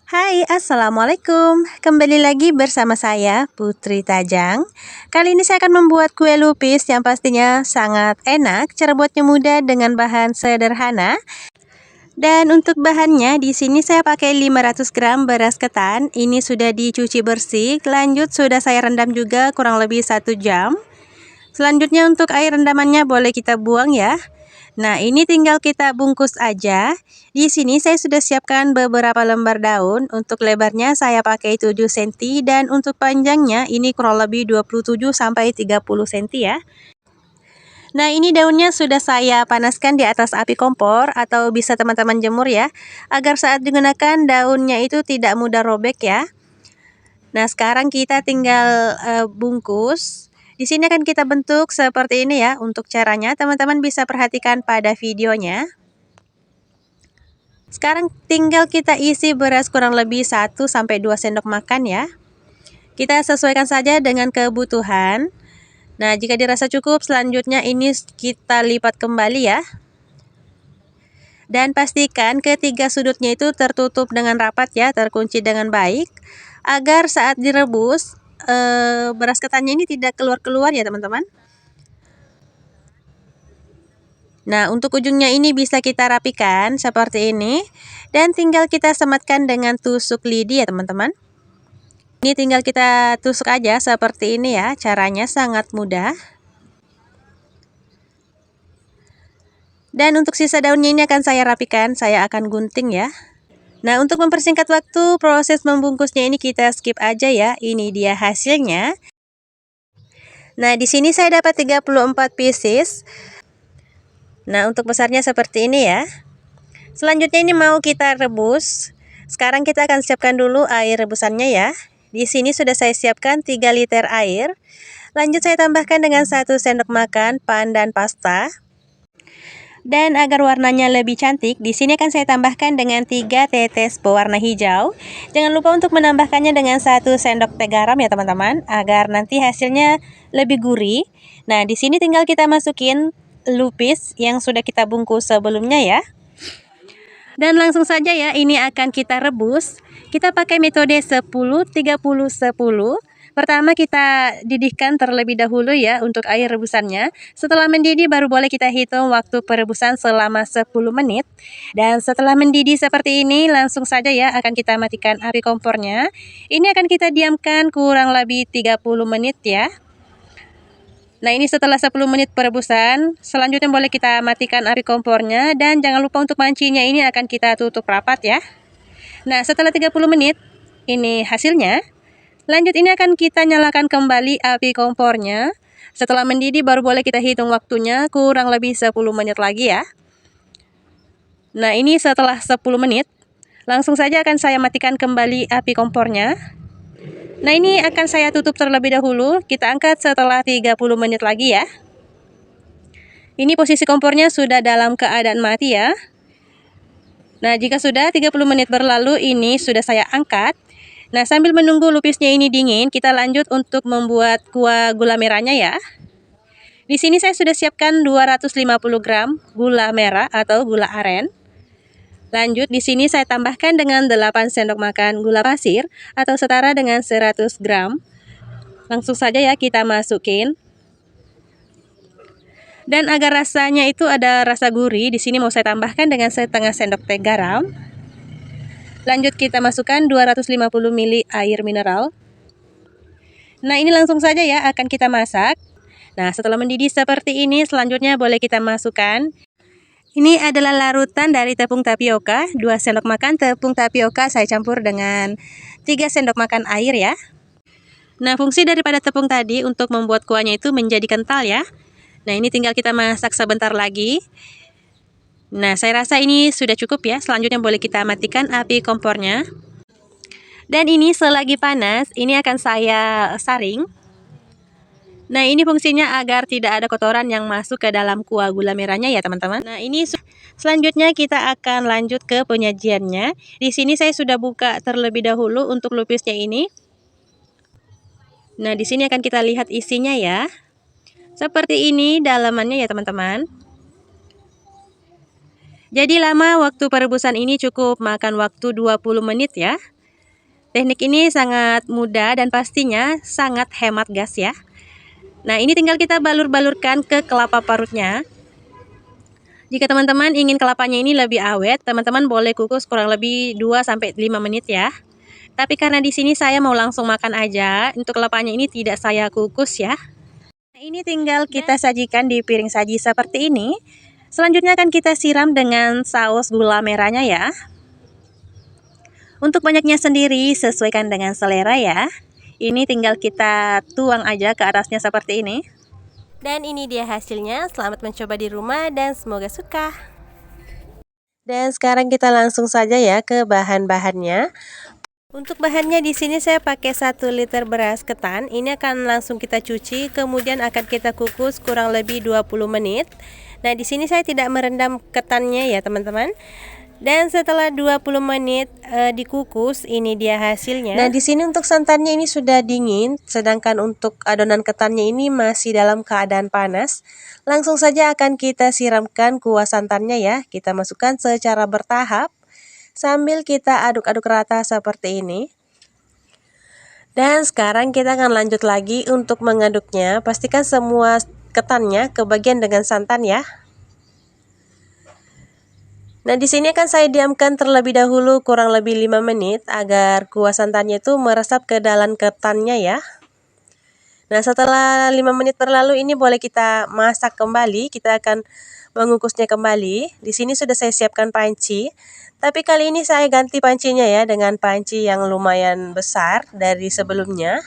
Hai, Assalamualaikum. Kembali lagi bersama saya, Putri Tajang. Kali ini saya akan membuat kue lupis yang pastinya sangat enak, cara buatnya mudah dengan bahan sederhana. Dan untuk bahannya, di sini saya pakai 500 gram beras ketan. Ini sudah dicuci bersih, lanjut sudah saya rendam juga kurang lebih 1 jam. Selanjutnya untuk air rendamannya boleh kita buang ya. Nah, ini tinggal kita bungkus aja. Di sini saya sudah siapkan beberapa lembar daun. Untuk lebarnya saya pakai 7 cm dan untuk panjangnya ini kurang lebih 27 sampai 30 cm ya. Nah, ini daunnya sudah saya panaskan di atas api kompor atau bisa teman-teman jemur ya, agar saat digunakan daunnya itu tidak mudah robek ya. Nah, sekarang kita tinggal bungkus. Di sini akan kita bentuk seperti ini ya. Untuk caranya, teman-teman bisa perhatikan pada videonya. Sekarang tinggal kita isi beras kurang lebih 1-2 sendok makan ya. Kita sesuaikan saja dengan kebutuhan. Nah, jika dirasa cukup, selanjutnya ini kita lipat kembali ya. Dan pastikan ketiga sudutnya itu tertutup dengan rapat ya, terkunci dengan baik. Agar saat direbus, beras ketannya ini tidak keluar-keluar ya teman-teman. Nah, untuk ujungnya ini bisa kita rapikan seperti ini. Dan tinggal kita sematkan dengan tusuk lidi ya teman-teman. Ini tinggal kita tusuk aja seperti ini ya. Caranya sangat mudah. Dan untuk sisa daunnya ini akan saya rapikan. Saya akan gunting ya. Nah, untuk mempersingkat waktu, proses membungkusnya ini kita skip aja ya. Ini dia hasilnya. Nah, di sini saya dapat 34 pieces. Nah, untuk besarnya seperti ini ya. Selanjutnya ini mau kita rebus. Sekarang kita akan siapkan dulu air rebusannya ya. Di sini sudah saya siapkan 3 liter air. Lanjut saya tambahkan dengan 1 sendok makan pandan pasta. Dan agar warnanya lebih cantik, di sini akan saya tambahkan dengan 3 tetes pewarna hijau. Jangan lupa untuk menambahkannya dengan 1 sendok teh garam ya teman-teman, agar nanti hasilnya lebih gurih. Nah, di sini tinggal kita masukin lupis yang sudah kita bungkus sebelumnya ya. Dan langsung saja ya, ini akan kita rebus. Kita pakai metode 10-30-10. Pertama kita didihkan terlebih dahulu ya untuk air rebusannya. Setelah mendidih baru boleh kita hitung waktu perebusan selama 10 menit. Dan setelah mendidih seperti ini langsung saja ya akan kita matikan api kompornya. Ini akan kita diamkan kurang lebih 30 menit ya. Nah, ini setelah 10 menit perebusan, selanjutnya boleh kita matikan api kompornya dan jangan lupa untuk pancinya ini akan kita tutup rapat ya. Nah, setelah 30 menit ini hasilnya. Lanjut ini akan kita nyalakan kembali api kompornya. Setelah mendidih baru boleh kita hitung waktunya kurang lebih 10 menit lagi ya. Nah, ini setelah 10 menit langsung saja akan saya matikan kembali api kompornya. Nah, ini akan saya tutup terlebih dahulu. Kita angkat setelah 30 menit lagi ya. Ini posisi kompornya sudah dalam keadaan mati ya. Nah, jika sudah 30 menit berlalu ini sudah saya angkat. Nah, sambil menunggu lupisnya ini dingin, kita lanjut untuk membuat kuah gula merahnya ya. Di sini saya sudah siapkan 250 gram gula merah atau gula aren. Lanjut di sini saya tambahkan dengan 8 sendok makan gula pasir atau setara dengan 100 gram. Langsung saja ya kita masukin. Dan agar rasanya itu ada rasa gurih, di sini mau saya tambahkan dengan setengah sendok teh garam. Lanjut kita masukkan 250 ml air mineral. Nah, ini langsung saja ya akan kita masak. Nah, setelah mendidih seperti ini, selanjutnya boleh kita masukkan. Ini adalah larutan dari tepung tapioka, 2 sendok makan tepung tapioka saya campur dengan 3 sendok makan air ya. Nah, fungsi daripada tepung tadi untuk membuat kuahnya itu menjadi kental ya. Nah, ini tinggal kita masak sebentar lagi. Nah, saya rasa ini sudah cukup ya. Selanjutnya boleh kita matikan api kompornya. Dan ini selagi panas, ini akan saya saring. Nah, ini fungsinya agar tidak ada kotoran yang masuk ke dalam kuah gula merahnya ya teman-teman. Nah, ini selanjutnya kita akan lanjut ke penyajiannya. Di sini saya sudah buka terlebih dahulu untuk lupisnya ini. Nah, di sini akan kita lihat isinya ya. Seperti ini dalamannya ya teman-teman. Jadi lama waktu perebusan ini cukup makan waktu 20 menit ya. Teknik ini sangat mudah dan pastinya sangat hemat gas ya. Nah, ini tinggal kita balur-balurkan ke kelapa parutnya. Jika teman-teman ingin kelapanya ini lebih awet, teman-teman boleh kukus kurang lebih 2-5 menit ya. Tapi karena di sini saya mau langsung makan aja, untuk kelapanya ini tidak saya kukus ya. Nah, ini tinggal kita sajikan di piring saji seperti ini. Selanjutnya akan kita siram dengan saus gula merahnya ya. Untuk banyaknya sendiri sesuaikan dengan selera ya. Ini tinggal kita tuang aja ke atasnya seperti ini. Dan ini dia hasilnya. Selamat mencoba di rumah dan semoga suka. Dan sekarang kita langsung saja ya ke bahan-bahannya. Untuk bahannya di sini saya pakai 1 liter beras ketan. Ini akan langsung kita cuci, kemudian akan kita kukus kurang lebih 20 menit. Nah, di sini saya tidak merendam ketannya ya, teman-teman. Dan setelah 20 menit dikukus, ini dia hasilnya. Nah, di sini untuk santannya ini sudah dingin, sedangkan untuk adonan ketannya ini masih dalam keadaan panas. Langsung saja akan kita siramkan kuah santannya ya. Kita masukkan secara bertahap sambil kita aduk-aduk rata seperti ini. Dan sekarang kita akan lanjut lagi untuk mengaduknya. Pastikan semua ketannya kebagian dengan santan ya. Nah, di sini akan saya diamkan terlebih dahulu kurang lebih 5 menit agar kuah santannya itu meresap ke dalam ketannya ya. Nah, setelah 5 menit berlalu ini boleh kita masak kembali, kita akan mengukusnya kembali. Di sini sudah saya siapkan panci, tapi kali ini saya ganti pancinya ya dengan panci yang lumayan besar dari sebelumnya.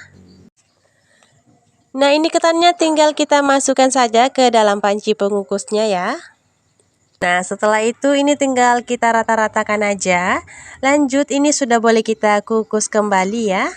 Nah, ini ketannya tinggal kita masukkan saja ke dalam panci pengukusnya ya. Nah, setelah itu ini tinggal kita rata-ratakan aja. Lanjut, ini sudah boleh kita kukus kembali ya.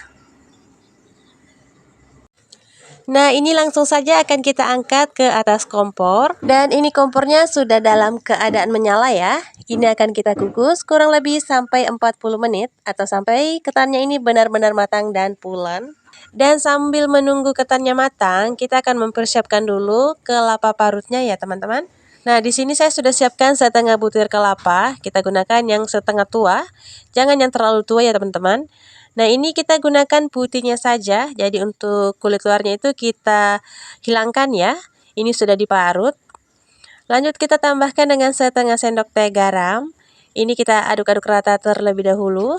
Nah, ini langsung saja akan kita angkat ke atas kompor. Dan ini kompornya sudah dalam keadaan menyala ya. Ini akan kita kukus kurang lebih sampai 40 menit atau sampai ketannya ini benar-benar matang dan pulen. Dan sambil menunggu ketannya matang, kita akan mempersiapkan dulu kelapa parutnya ya, teman-teman. Nah, di sini saya sudah siapkan setengah butir kelapa. Kita gunakan yang setengah tua. Jangan yang terlalu tua ya, teman-teman. Nah, ini kita gunakan putihnya saja. Jadi untuk kulit luarnya itu kita hilangkan ya. Ini sudah diparut. Lanjut kita tambahkan dengan setengah sendok teh garam. Ini kita aduk-aduk rata terlebih dahulu.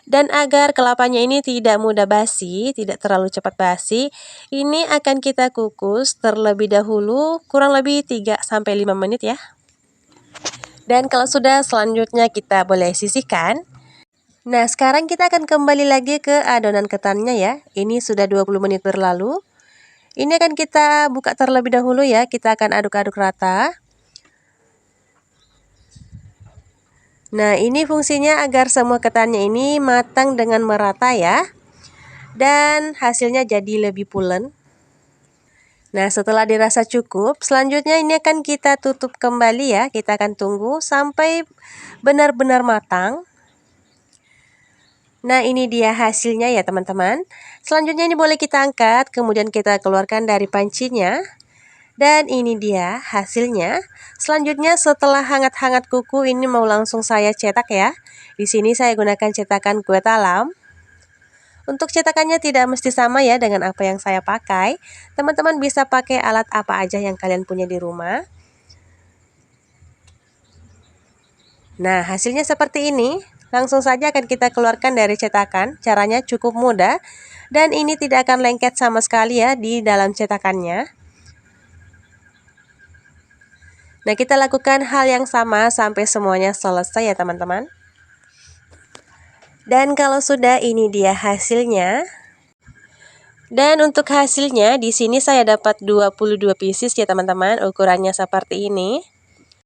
Dan agar kelapanya ini tidak mudah basi, tidak terlalu cepat basi, ini akan kita kukus terlebih dahulu kurang lebih 3-5 menit ya. Dan kalau sudah, selanjutnya kita boleh sisihkan. Nah, sekarang kita akan kembali lagi ke adonan ketannya ya. Ini sudah 20 menit berlalu. Ini akan kita buka terlebih dahulu ya, kita akan aduk-aduk rata. Nah, ini fungsinya agar semua ketannya ini matang dengan merata ya. Dan hasilnya jadi lebih pulen. Nah, setelah dirasa cukup, selanjutnya ini akan kita tutup kembali ya. Kita akan tunggu sampai benar-benar matang. Nah, ini dia hasilnya ya teman-teman. Selanjutnya ini boleh kita angkat, kemudian kita keluarkan dari pancinya. Dan ini dia hasilnya. Selanjutnya setelah hangat-hangat kuku ini mau langsung saya cetak ya. Di sini saya gunakan cetakan kue talam. Untuk cetakannya tidak mesti sama ya dengan apa yang saya pakai. Teman-teman bisa pakai alat apa aja yang kalian punya di rumah. Nah, hasilnya seperti ini. Langsung saja akan kita keluarkan dari cetakan. Caranya cukup mudah. Dan ini tidak akan lengket sama sekali ya di dalam cetakannya. Nah, kita lakukan hal yang sama sampai semuanya selesai ya teman-teman. Dan kalau sudah, ini dia hasilnya. Dan untuk hasilnya di sini saya dapat 22 pieces ya teman-teman, ukurannya seperti ini.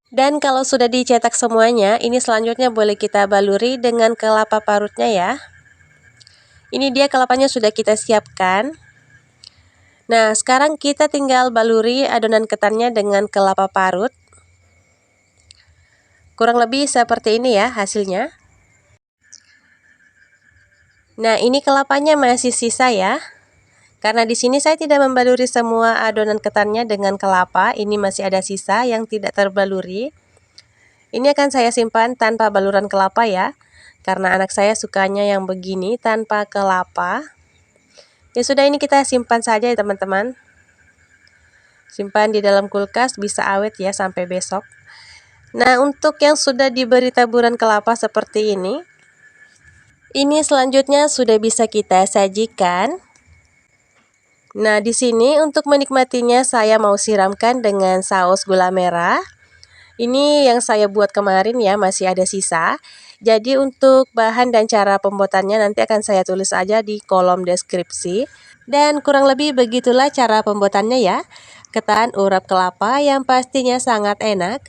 Dan kalau sudah dicetak semuanya, ini selanjutnya boleh kita baluri dengan kelapa parutnya ya. Ini dia kelapanya sudah kita siapkan. Nah, sekarang kita tinggal baluri adonan ketannya dengan kelapa parut. Kurang lebih seperti ini ya hasilnya. Nah, ini kelapanya masih sisa ya. Karena di sini saya tidak membaluri semua adonan ketannya dengan kelapa, ini masih ada sisa yang tidak terbaluri. Ini akan saya simpan tanpa baluran kelapa ya. karena anak saya sukanya yang begini tanpa kelapa. Ya sudah, ini kita simpan saja ya teman-teman. Simpan di dalam kulkas, bisa awet ya sampai besok. Nah, untuk yang sudah diberi taburan kelapa seperti ini selanjutnya sudah bisa kita sajikan. Nah, di sini untuk menikmatinya saya mau siramkan dengan saus gula merah. Ini yang saya buat kemarin ya, masih ada sisa. Jadi untuk bahan dan cara pembuatannya nanti akan saya tulis aja di kolom deskripsi. Dan kurang lebih begitulah cara pembuatannya ya. Ketan urap kelapa yang pastinya sangat enak.